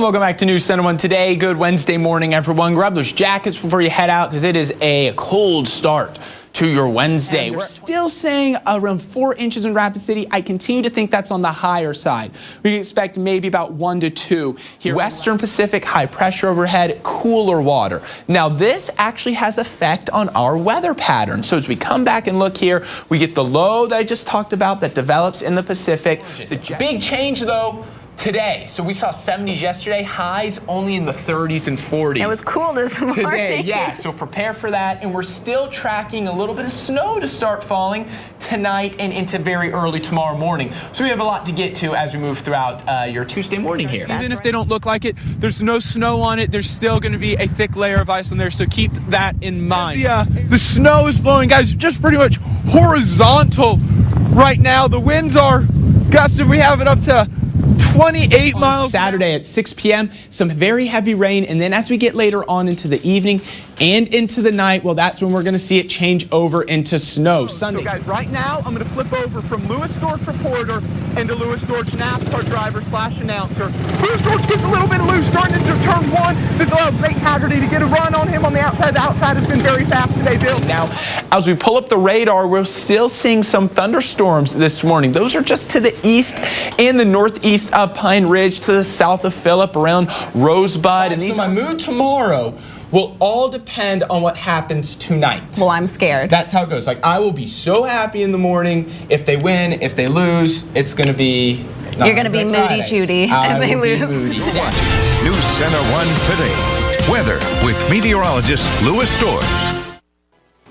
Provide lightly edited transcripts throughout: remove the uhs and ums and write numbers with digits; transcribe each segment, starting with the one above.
welcome back to News Center 1 today. Good Wednesday morning, everyone. Grab those jackets before you head out because it is a cold start to your Wednesday. We're still saying around 4 inches in Rapid City. I continue to think that's on the higher side. We can expect maybe about 1 to 2 here. Western Pacific, high pressure overhead, cooler water. Now this actually has effect on our weather pattern. So as we come back and look here, we get the low that I just talked about that develops in the Pacific. The big change though, today. So we saw 70s yesterday, highs only in the 30s and 40s. It was cool this morning. Today, yeah, so prepare for that. And we're still tracking a little bit of snow to start falling tonight and into very early tomorrow morning. So we have a lot to get to as we move throughout your Tuesday morning here. Even if they don't look like it, there's no snow on it. There's still going to be a thick layer of ice on there, so keep that in mind. The snow is blowing, guys, just pretty much horizontal right now. The winds are gusting. We have it up to 28 miles. Saturday at 6 p.m., some very heavy rain, and then as we get later on into the evening and into the night, well, that's when we're going to see it change over into snow. Sunday. So guys, right now, I'm going to flip over from Lewis Dortch reporter into Lewis Dortch NASCAR driver / announcer. Lewis Dortch gets a little bit loose starting into turn 1. This allows Nate Haggerty to get a run on him on the outside. The outside has been very fast today, Bill. Now, as we pull up the radar, we're still seeing some thunderstorms this morning. Those are just to the east and the northeast of Pine Ridge, to the south of Phillip, around Rosebud. And these, my mood tomorrow will all depend on what happens tonight. Well, I'm scared. That's how it goes. Like, I will be so happy in the morning if they win. If they lose, it's going to be... You're going to be moody, Judy, if they lose. News Center 1 today. Weather with meteorologist Lewis Dortch.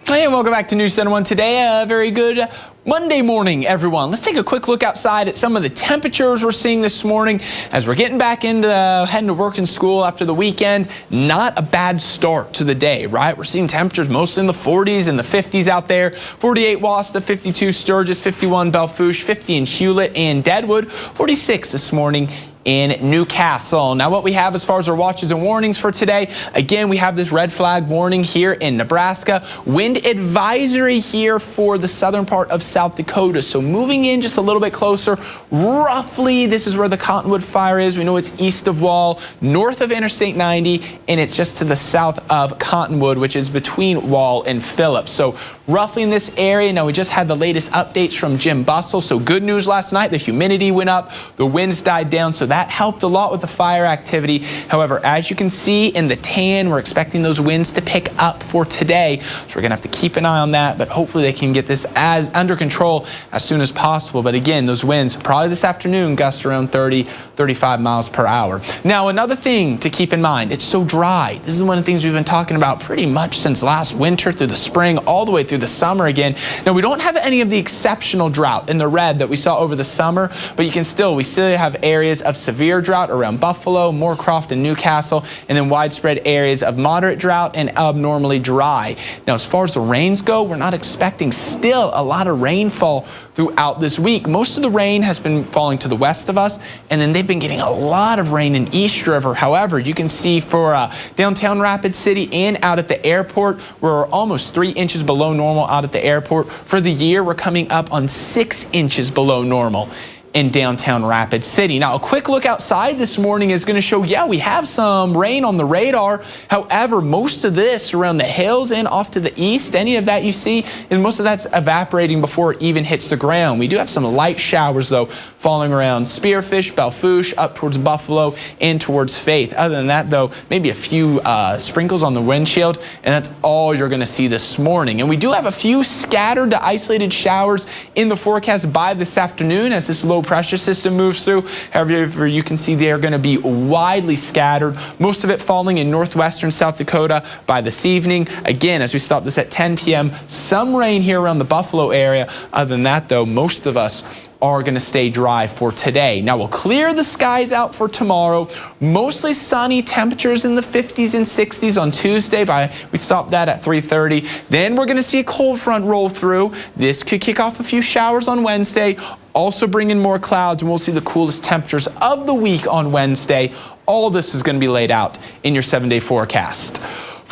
Hey, and welcome back to News Center 1 today. A very good Monday morning, everyone. Let's take a quick look outside at some of the temperatures we're seeing this morning as we're getting back into heading to work and school after the weekend. Not a bad start to the day, right? We're seeing temperatures mostly in the 40s and the 50s out there. 48 Wasta, 52 Sturgis, 51 Belfouche, 50 in Hewlett and Deadwood, 46 this morning in Newcastle. Now what we have as far as our watches and warnings for today, again, we have this red flag warning here in Nebraska. Wind advisory here for the southern part of South Dakota. So moving in just a little bit closer, roughly this is where the Cottonwood fire is. We know it's east of Wall, north of Interstate 90, and it's just to the south of Cottonwood, which is between Wall and Phillip. So roughly in this area. Now we just had the latest updates from Jim Bustle. So good news last night, the humidity went up, the winds died down, so that helped a lot with the fire activity. However, as you can see in the tan, we're expecting those winds to pick up for today. So we're gonna have to keep an eye on that, but hopefully they can get this as under control as soon as possible. But again, those winds probably this afternoon gust around 30, 35 miles per hour. Now another thing to keep in mind, it's so dry. This is one of the things we've been talking about pretty much since last winter through the spring, all the way through the summer again. Now we don't have any of the exceptional drought in the red that we saw over the summer, but we still have areas of severe drought around Buffalo, Moorcroft, and Newcastle, and then widespread areas of moderate drought and abnormally dry. Now as far as the rains go, we're not expecting still a lot of rainfall throughout this week. Most of the rain has been falling to the west of us, and then they've been getting a lot of rain in East River. However, you can see for downtown Rapid City and out at the airport, we're almost 3 inches below normal out at the airport. For the year, we're coming up on 6 inches below normal in downtown Rapid City. Now, a quick look outside this morning is going to show, yeah, we have some rain on the radar. However, most of this around the hills and off to the east, any of that you see, and most of that's evaporating before it even hits the ground. We do have some light showers, though, falling around Spearfish, Belfouche, up towards Buffalo, and towards Faith. Other than that, though, maybe a few sprinkles on the windshield, and that's all you're going to see this morning. And we do have a few scattered to isolated showers in the forecast by this afternoon as this low pressure system moves through. However, you can see they are going to be widely scattered, most of it falling in northwestern South Dakota by this evening. Again, as we stop this at 10 p.m., some rain here around the Buffalo area. Other than that, though, most of us are going to stay dry for today. Now we'll clear the skies out for tomorrow. Mostly sunny, temperatures in the 50s and 60s on Tuesday. We stopped that at 3:30. Then we're going to see a cold front roll through. This could kick off a few showers on Wednesday. Also bring in more clouds, and we'll see the coolest temperatures of the week on Wednesday. All this is going to be laid out in your 7-day forecast.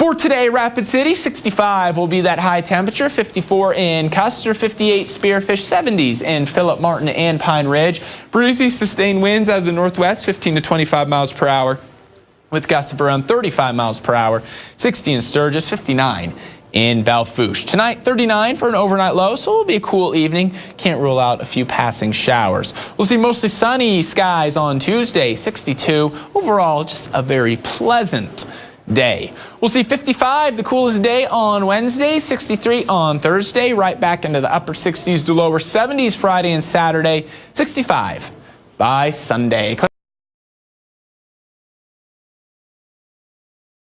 For today, Rapid City, 65 will be that high temperature, 54 in Custer, 58 Spearfish, 70s in Phillip, Martin, and Pine Ridge. Breezy, sustained winds out of the northwest, 15 to 25 miles per hour. with gusts of around 35 miles per hour, 60 in Sturgis, 59 in Belfouche. Tonight, 39 for an overnight low, so it'll be a cool evening. Can't rule out a few passing showers. We'll see mostly sunny skies on Tuesday, 62. Overall, just a very pleasant day. We'll see 55, the coolest day on Wednesday, 63 on Thursday, right back into the upper 60s to lower 70s Friday and Saturday, 65 by Sunday.